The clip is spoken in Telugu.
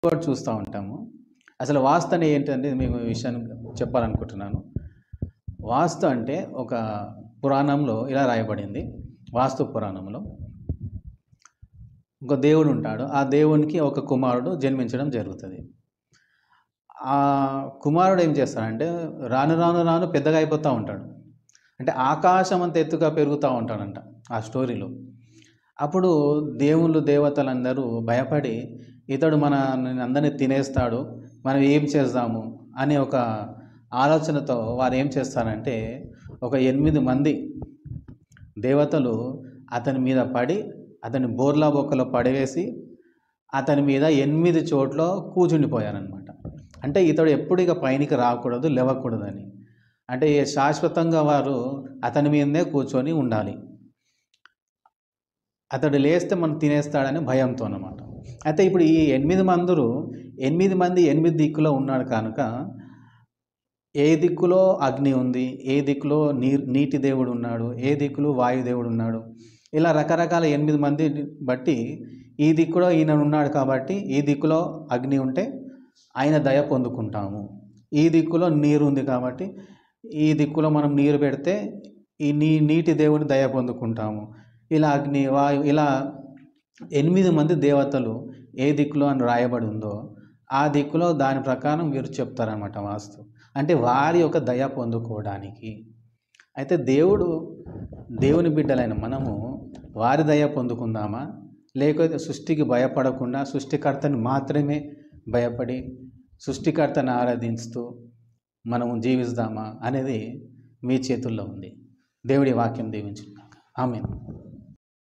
కూడా చూస్తూ ఉంటాము. అసలు వాస్తు అంటే ఏంటంటే మేము ఈ విషయాన్ని చెప్పాలనుకుంటున్నాను. వాస్తు అంటే ఒక పురాణంలో ఇలా రాయబడింది. వాస్తు పురాణంలో ఒక దేవుడు ఉంటాడు. ఆ దేవునికి ఒక కుమారుడు జన్మించడం జరుగుతుంది. ఆ కుమారుడు ఏం చేస్తాడంటే రాను రాను రాను పెద్దగా అయిపోతూ ఉంటాడు. అంటే ఆకాశం అంత ఎత్తుగా పెరుగుతూ ఉంటాడంట ఆ స్టోరీలో. అప్పుడు దేవుళ్ళు దేవతలందరూ భయపడి ఇతడు మన అందరినీ తినేస్తాడు, మనం ఏం చేద్దాము అనే ఒక ఆలోచనతో వారు ఏం చేస్తారంటే ఒక 8 మంది దేవతలు అతని మీద పడి అతని బోర్లా బొక్కలో పడివేసి అతని మీద 8 చోట్ల కూర్చుండిపోయారనమాట. అంటే ఇతడు ఎప్పుడు ఇక పైనికి రాకూడదు, లేవకూడదని. అంటే శాశ్వతంగా వారు అతని మీదనే కూర్చొని ఉండాలి. అతడు లేస్తే మనం తినేస్తాడని భయంతో అన్నమాట. అయితే ఇప్పుడు ఈ 8 మంది 8 దిక్కులో ఉన్నాడు కనుక ఏ దిక్కులో అగ్ని ఉంది, ఏ దిక్కులో నీటి దేవుడు ఉన్నాడు, ఏ దిక్కులో వాయుదేవుడు ఉన్నాడు, ఇలా రకరకాల 8 మంది బట్టి ఈ దిక్కులో ఈయన ఉన్నాడు కాబట్టి ఈ దిక్కులో అగ్ని ఉంటే ఆయన దయ పొందుకుంటాము, ఈ దిక్కులో నీరు ఉంది కాబట్టి ఈ దిక్కులో మనం నీరు పెడితే ఈ నీటి దేవుని దయ పొందుకుంటాము, ఇలా అగ్ని వాయు ఇలా 8 మంది దేవతలు ఏ దిక్కులో అని రాయబడి ఉందో ఆ దిక్కులో దాని ప్రకారం వీరు చెప్తారనమాట వాస్తు. అంటే వారి యొక్క దయ పొందుకోవడానికి. అయితే దేవుని బిడ్డలైన మనము వారి దయ పొందుకుందామా, లేకపోతే సృష్టికి భయపడకుండా సృష్టికర్తని మాత్రమే భయపడి సృష్టికర్తని ఆరాధిస్తూ మనము జీవిస్తామా అనేది మీ చేతుల్లో ఉంది. దేవుడి వాక్యం దీవించుగాక. ఆమేన్.